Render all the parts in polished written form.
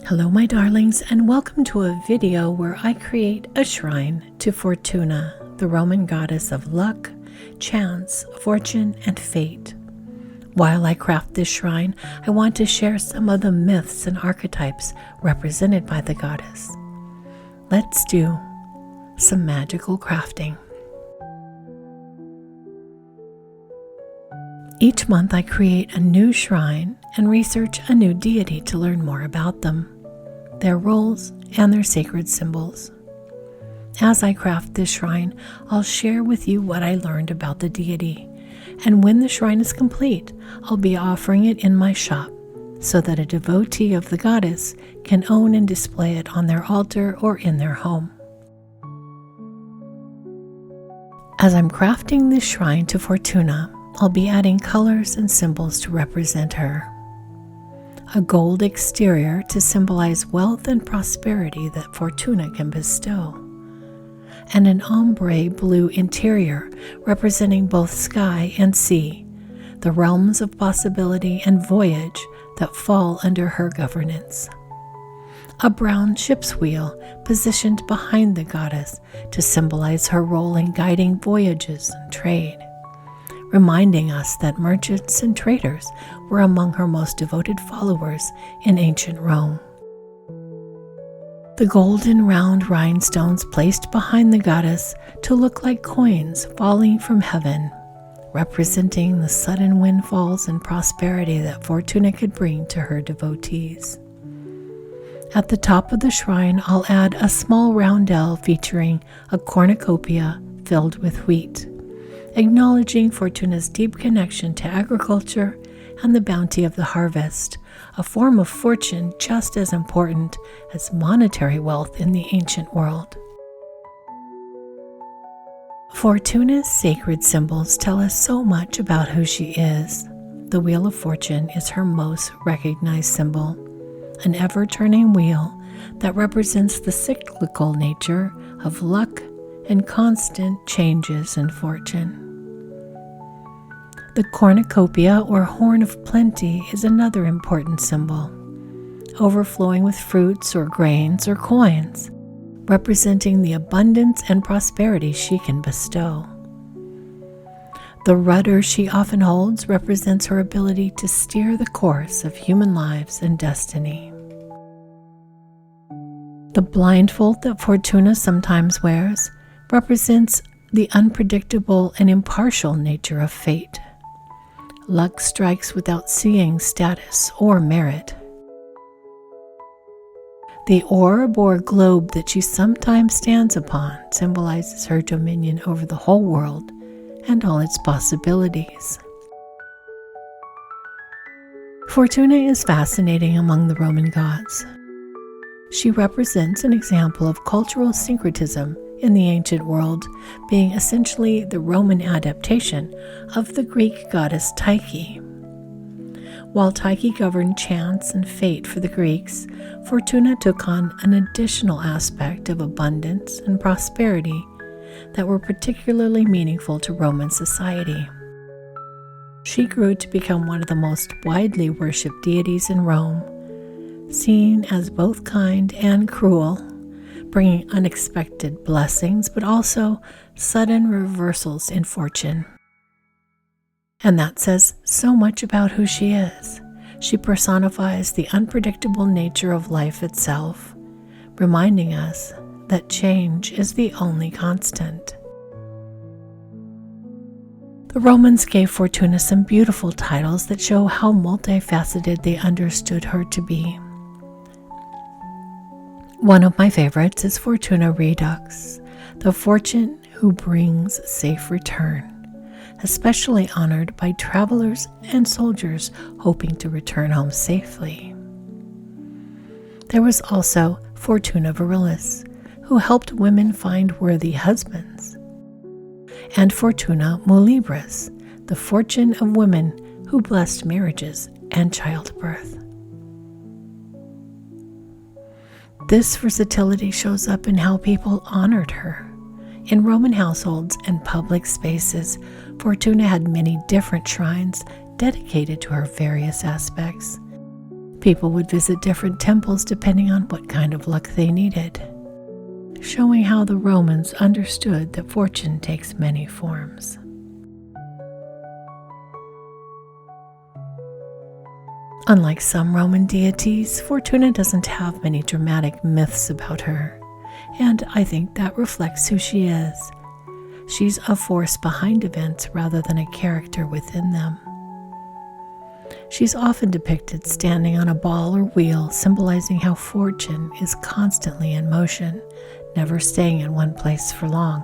Hello my darlings, and welcome to a video where I create a shrine to Fortuna, the Roman goddess of luck, chance, fortune, and fate. While I craft this shrine, I want to share some of the myths and archetypes represented by the goddess. Let's do some magical crafting. Each month I create a new shrine and research a new deity to learn more about them, their roles, and their sacred symbols. As I craft this shrine, I'll share with you what I learned about the deity, and when the shrine is complete, I'll be offering it in my shop so that a devotee of the goddess can own and display it on their altar or in their home. As I'm crafting this shrine to Fortuna, I'll be adding colors and symbols to represent her. A gold exterior to symbolize wealth and prosperity that Fortuna can bestow, and an ombre blue interior representing both sky and sea, the realms of possibility and voyage that fall under her governance. A brown ship's wheel positioned behind the goddess to symbolize her role in guiding voyages and trade, reminding us that merchants and traders were among her most devoted followers in ancient Rome. The golden round rhinestones placed behind the goddess to look like coins falling from heaven, representing the sudden windfalls and prosperity that Fortuna could bring to her devotees. At the top of the shrine, I'll add a small roundel featuring a cornucopia filled with wheat, acknowledging Fortuna's deep connection to agriculture and the bounty of the harvest, a form of fortune just as important as monetary wealth in the ancient world. Fortuna's sacred symbols tell us so much about who she is. The Wheel of Fortune is her most recognized symbol, an ever-turning wheel that represents the cyclical nature of luck and constant changes in fortune. The cornucopia, or horn of plenty, is another important symbol, overflowing with fruits or grains or coins, representing the abundance and prosperity she can bestow. The rudder she often holds represents her ability to steer the course of human lives and destiny. The blindfold that Fortuna sometimes wears represents the unpredictable and impartial nature of fate. Luck strikes without seeing status or merit. The orb or globe that she sometimes stands upon symbolizes her dominion over the whole world and all its possibilities. Fortuna is fascinating among the Roman gods. She represents an example of cultural syncretism in the ancient world, being essentially the Roman adaptation of the Greek goddess Tyche. While Tyche governed chance and fate for the Greeks, Fortuna took on an additional aspect of abundance and prosperity that were particularly meaningful to Roman society. She grew to become one of the most widely worshipped deities in Rome, seen as both kind and cruel, bringing unexpected blessings, but also sudden reversals in fortune. And that says so much about who she is. She personifies the unpredictable nature of life itself, reminding us that change is the only constant. The Romans gave Fortuna some beautiful titles that show how multifaceted they understood her to be. One of my favorites is Fortuna Redux, the fortune who brings safe return, especially honored by travelers and soldiers hoping to return home safely. There was also Fortuna Virilis, who helped women find worthy husbands, and Fortuna Muliebris, the fortune of women who blessed marriages and childbirth. This versatility shows up in how people honored her. In Roman households and public spaces, Fortuna had many different shrines dedicated to her various aspects. People would visit different temples depending on what kind of luck they needed, showing how the Romans understood that fortune takes many forms. Unlike some Roman deities, Fortuna doesn't have many dramatic myths about her, and I think that reflects who she is. She's a force behind events rather than a character within them. She's often depicted standing on a ball or wheel, symbolizing how fortune is constantly in motion, never staying in one place for long.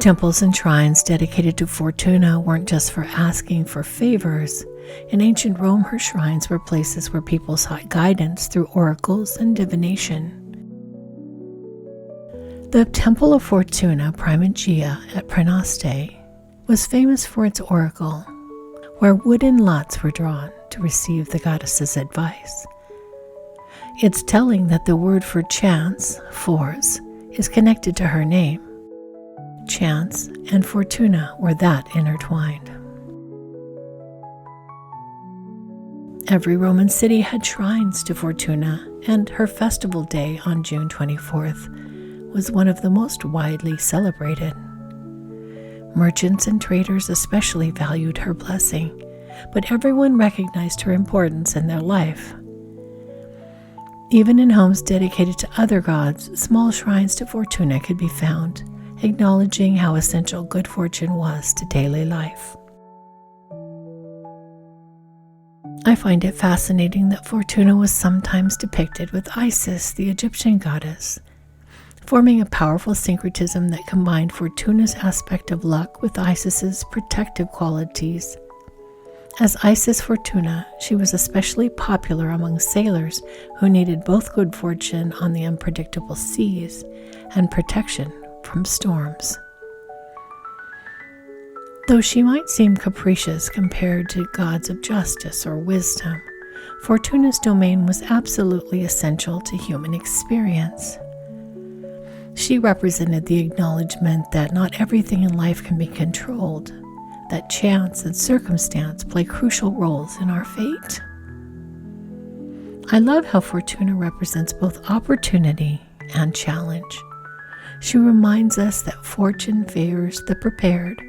Temples and shrines dedicated to Fortuna weren't just for asking for favors. In ancient Rome, her shrines were places where people sought guidance through oracles and divination. The Temple of Fortuna Primigea at Praeneste was famous for its oracle, where wooden lots were drawn to receive the goddess's advice. It's telling that the word for chance, fors, is connected to her name. Chance and Fortuna were that intertwined. Every Roman city had shrines to Fortuna, and her festival day on June 24th was one of the most widely celebrated. Merchants and traders especially valued her blessing, but everyone recognized her importance in their life. Even in homes dedicated to other gods, small shrines to Fortuna could be found, acknowledging how essential good fortune was to daily life. I find it fascinating that Fortuna was sometimes depicted with Isis, the Egyptian goddess, forming a powerful syncretism that combined Fortuna's aspect of luck with Isis's protective qualities. As Isis Fortuna, she was especially popular among sailors who needed both good fortune on the unpredictable seas and protection from storms. Though she might seem capricious compared to gods of justice or wisdom, Fortuna's domain was absolutely essential to human experience. She represented the acknowledgement that not everything in life can be controlled, that chance and circumstance play crucial roles in our fate. I love how Fortuna represents both opportunity and challenge. She reminds us that fortune favors the prepared,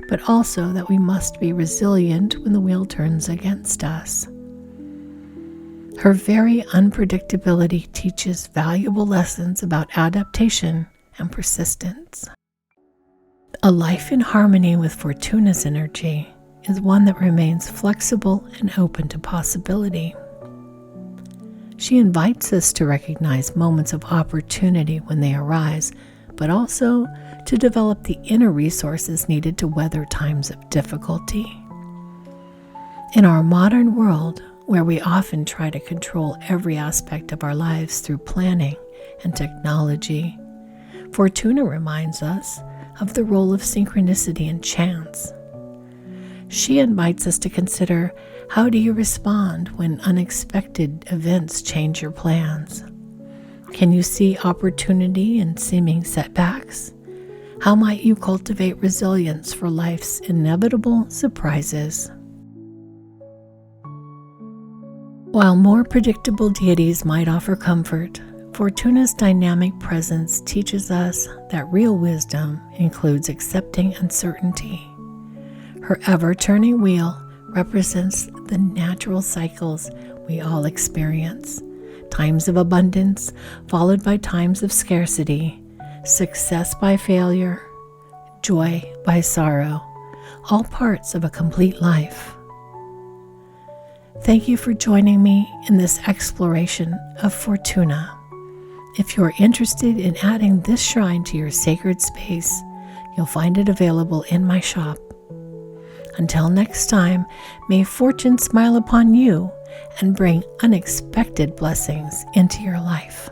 but also that we must be resilient when the wheel turns against us. Her very unpredictability teaches valuable lessons about adaptation and persistence. A life in harmony with Fortuna's energy is one that remains flexible and open to possibility. She invites us to recognize moments of opportunity when they arise, but also to develop the inner resources needed to weather times of difficulty. In our modern world, where we often try to control every aspect of our lives through planning and technology, Fortuna reminds us of the role of synchronicity and chance. She invites us to consider, how do you respond when unexpected events change your plans? Can you see opportunity in seeming setbacks? How might you cultivate resilience for life's inevitable surprises? While more predictable deities might offer comfort, Fortuna's dynamic presence teaches us that real wisdom includes accepting uncertainty. Her ever-turning wheel represents the natural cycles we all experience: times of abundance followed by times of scarcity, success by failure, joy by sorrow, all parts of a complete life. Thank you for joining me in this exploration of Fortuna. If you're interested in adding this shrine to your sacred space, you'll find it available in my shop. Until next time, may fortune smile upon you and bring unexpected blessings into your life.